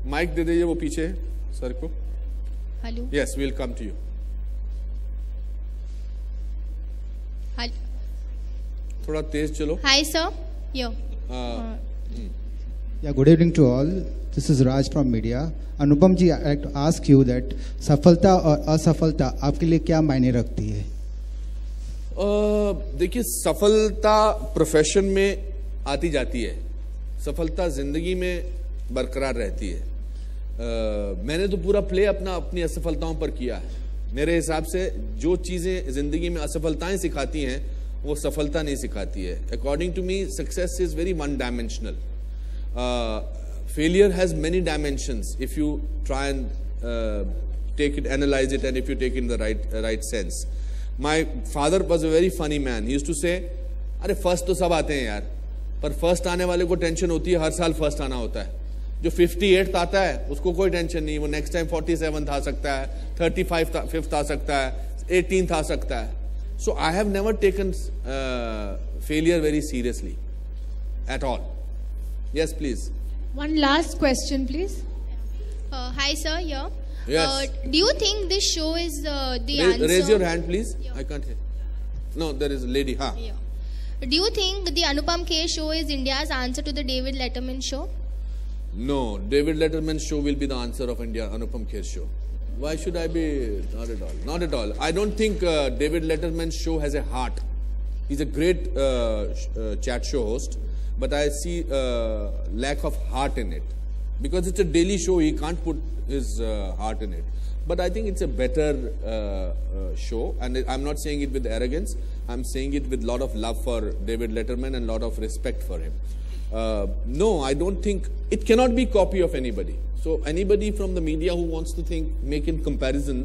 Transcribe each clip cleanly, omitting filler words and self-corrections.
Mic दे दीजिए वो पीछे सर को. Hello. Yes, we'll come to you. थोड़ा तेज चलो. Hi sir. Yo. Yeah, good evening to all. This is Raj from media. Anupam ji, I'd like to ask you that सफलता और असफलता आपके लिए क्या मायने रखती है? देखिए, सफलता प्रोफेशन में आती जाती है, सफलता जिंदगी में बरकरार रहती है. मैंने तो पूरा प्ले अपनी असफलताओं पर किया है. मेरे हिसाब से जो चीजें जिंदगी में असफलताएं सिखाती हैं वो सफलता नहीं सिखाती है. According to me, success is very one dimensional. Failure has many dimensions if you try and take it, analyze it, and if you take it in the right sense. My father was a very funny man. He used to say, अरे first तो सब आते हैं यार, पर first आने वाले को टेंशन होती है हर साल फर्स्ट आना होता है. जो 58th आता है उसको कोई टेंशन नहीं, वो नेक्स्ट टाइम 47th आ सकता है, 35th आ सकता है, 18th आ सकता है. So I have never taken failure very seriously at all. Yes, please. One last question, please. Hi sir. Yeah. Yes. Do you think this show is the answer? Raise your hand, please. Yeah. I can't hear. No, there is a lady. Ha. Yeah. Do you think the Anupam Kher show is India's answer to the David Letterman show? No, David Letterman's show will be the answer of India Anupam Kher show. Why should I be? Not at all. Not at all. I don't think David Letterman's show has a heart. He's a great chat show host. But I see lack of heart in it. Because it's a daily show, he can't put his heart in it. But I think it's a better show. And I'm not saying it with arrogance. I'm saying it with a lot of love for David Letterman and a lot of respect for him. No, I don't think, it cannot be copy of anybody. So anybody from the media who wants to make in comparison,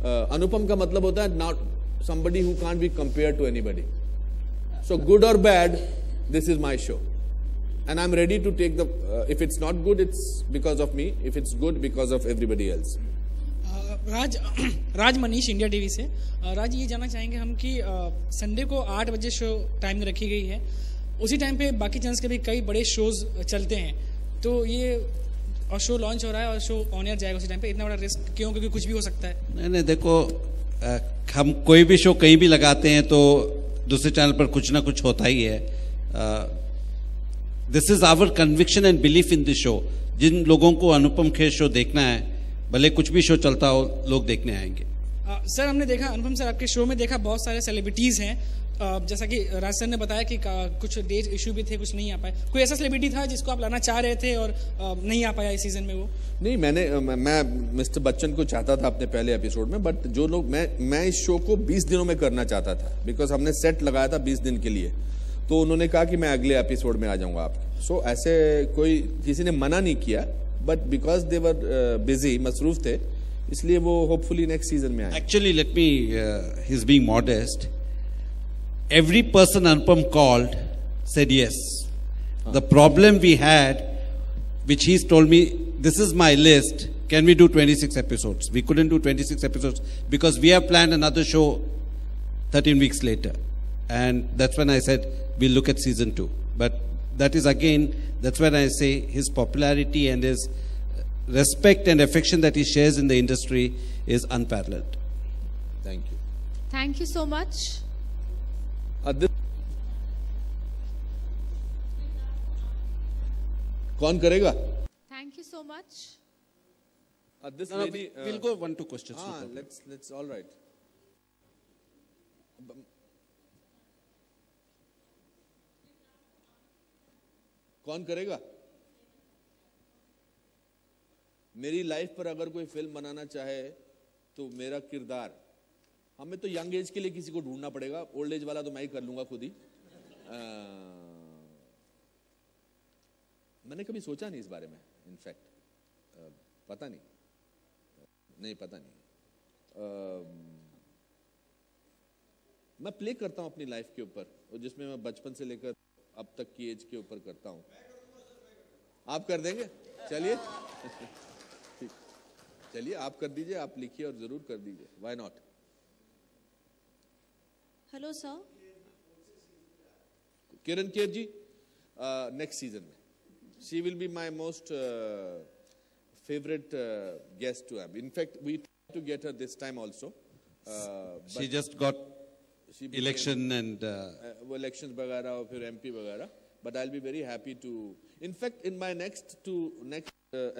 Anupam ka matlab hota hai not somebody who can't be compared to anybody. So good or bad, this is my show, and I'm ready to take the. If it's not good, it's because of me. If it's good, because of everybody else. Raj Manish, India TV से. राज, ये जानना चाहेंगे हम कि Sunday को 8 बजे show time रखी गई है, उसी टाइम पे बाकी चैनल्स के भी कई बड़े शोज चलते हैं, तो ये और शो लॉन्च हो रहा है और शो ऑन एयर जाएगा उसी टाइम पे, इतना बड़ा रिस्क क्यों? क्योंकि कुछ भी हो सकता है. नहीं, देखो, हम कोई भी शो कहीं भी लगाते हैं तो दूसरे चैनल पर कुछ ना कुछ होता ही है. This is our conviction and belief in this show. जिन लोगों को अनुपम खेर शो देखना है, भले कुछ भी शो चलता हो, लोग देखने आएंगे. सर, हमने देखा अनुपम सर आपके शो में देखा बहुत सारे सेलिब्रिटीज हैं, जैसा कि राज सर ने बताया कि कुछ डेट इशू भी थे, कुछ नहीं आ पाए. कोई ऐसा सेलिब्रिटी था जिसको आप लाना चाह रहे थे और नहीं आ पाया इस सीजन में? वो नहीं, मैं मिस्टर बच्चन को चाहता था अपने पहले एपिसोड में, बट जो लोग मैं इस शो को 20 दिनों में करना चाहता था, बिकॉज हमने सेट लगाया था 20 दिन के लिए, तो उन्होंने कहा कि मैं अगले एपिसोड में आ जाऊंगा आपके. सो ऐसे कोई किसी ने मना नहीं किया, but because they were busy, मसरूफ थे, इसलिए वो होपफुली नेक्स्ट सीजन में आए. Actually let me, he is being modest. Every person Anupam called said yes. The problem we had, which he's told me, this is my list, can we do 26 episodes? We couldn't do 26 episodes because we have planned another show 13 weeks later. And that's when I said, we'll look at season 2. But that is again, that's when I say his popularity and his respect and affection that he shares in the industry is unparalleled. Thank you. Thank you so much. कौन करेगा? Thank you so much. This No, lady, we'll go 1-2 questions. let's all right. कौन करेगा? मेरी life पर अगर कोई film बनाना चाहे तो मेरा किरदार, हमें तो यंग एज के लिए किसी को ढूंढना पड़ेगा, ओल्ड एज वाला तो मैं ही कर लूंगा खुद ही. मैंने कभी सोचा नहीं इस बारे में, इनफैक्ट पता नहीं. मैं प्ले करता हूं अपनी लाइफ के ऊपर, और जिसमें मैं बचपन से लेकर अब तक की एज के ऊपर करता हूं. आप कर देंगे? चलिए चलिए, आप कर दीजिए, आप लिखिए और जरूर कर दीजिए. Why not? Hello sir. Kiran Kher ji, next season में she will be my most favorite guest to have. In fact, we tried to get her this time also. She just got she became, election and वो elections वगैरह और फिर MP वगैरह. But I'll be very happy to. In fact, in my next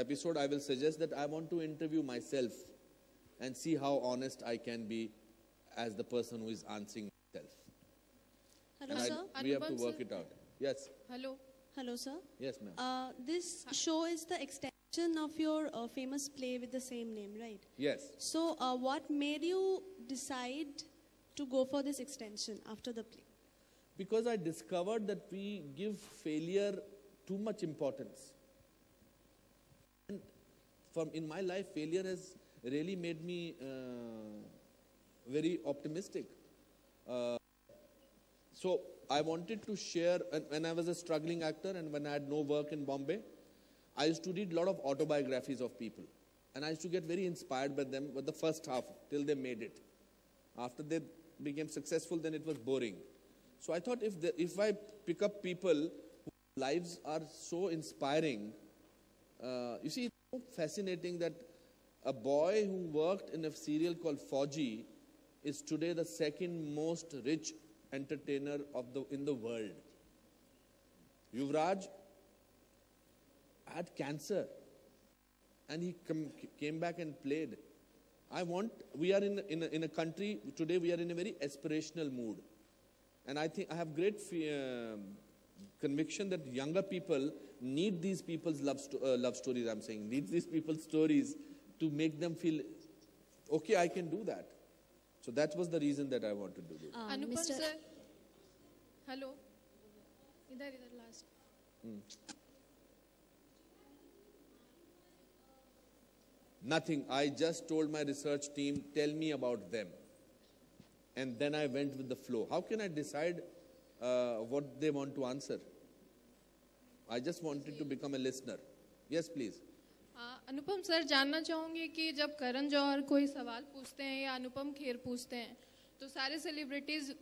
episode, I will suggest that I want to interview myself and see how honest I can be as the person who is answering myself. Hello, And sir. we have to Anupam, work sir. it out. Yes. Hello. Hello, sir. Yes, ma'am. This show is the extension of your famous play with the same name, right? Yes. So, what made you decide to go for this extension after the play? Because I discovered that we give failure too much importance. And in my life, failure has really made me very optimistic. So I wanted to share, when I was a struggling actor and when I had no work in Bombay, I used to read a lot of autobiographies of people. And I used to get very inspired by them with the first half till they made it. After they became successful, then it was boring. So I thought if I pick up people whose lives are so inspiring, you see, it's so fascinating that a boy who worked in a serial called Fauji is today the second most rich entertainer in the world. Yuvraj had cancer and he came back and played. We are in a country, today we are in a very aspirational mood. And I think I have great conviction that younger people need these people's love stories, I'm saying, need these people's stories to make them feel, okay, I can do that. So that was the reason that I wanted to do it. Anupam Mr. sir. Hello. Idhar last. Nothing. I just told my research team, tell me about them. And then I went with the flow. How can I decide what they want to answer? I just wanted to become a listener. Yes, please. Anupam sir, जानना चाहूँगी कि जब करण जौहर कोई सवाल पूछते हैं या अनुपम खेर पूछते हैं तो सारे सेलिब्रिटीज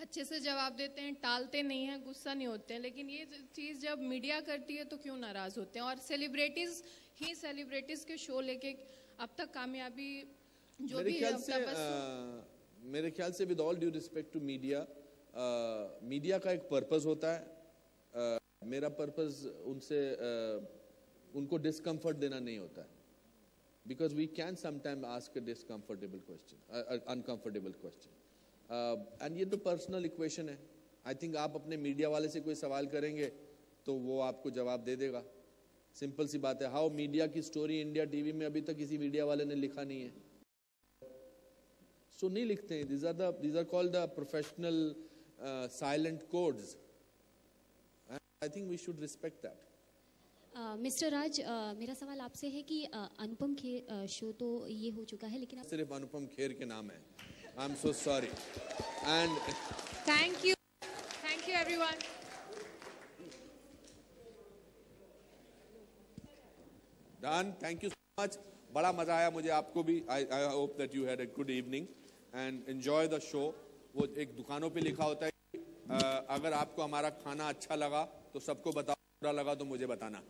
अच्छे से जवाब देते हैं, टालते नहीं हैं, गुस्सा नहीं होते हैं, लेकिन ये चीज़ जब मीडिया करती है तो क्यों नाराज होते हैं? और सेलिब्रिटीज के शो लेके अब तक कामयाबी जो भी है, मेरे ख्याल से with all due respect to media, media का एक पर्पस होता है. मेरा पर्पस उनको डिस्कम्फर्ट देना नहीं होता है. Because we can sometime ask a discomfortable question, uncomfortable question. And ये तो पर्सनल इक्वेशन है. आई थिंक आप अपने मीडिया वाले से कोई सवाल करेंगे तो वो आपको जवाब दे देगा. सिंपल सी बात है. हाउ मीडिया की स्टोरी इंडिया टीवी में अभी तक किसी मीडिया वाले ने लिखा नहीं है. सो नहीं लिखते हैं. these are called the professional silent codes. I think we should respect that. Mister Raj, मेरा सवाल आपसे है कि अनुपम खेर शो तो ये हो चुका है, लेकिन सिर्फ अनुपम खेर के नाम है. I am so sorry. And thank you everyone. Done. Thank you so much. बड़ा मजा आया मुझे, आपको भी. I hope that you had a good evening and enjoy the show. वो एक दुकानों पे लिखा होता है, अगर आपको हमारा खाना अच्छा लगा तो सबको बताओ, बुरा लगा तो मुझे बताना.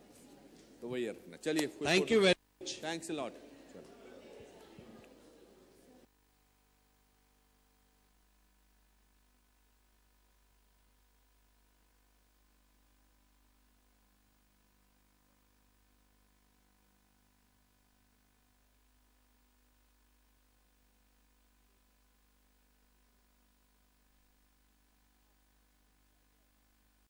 तो वही रखना. चलिए, thank you very much. Thanks a lot.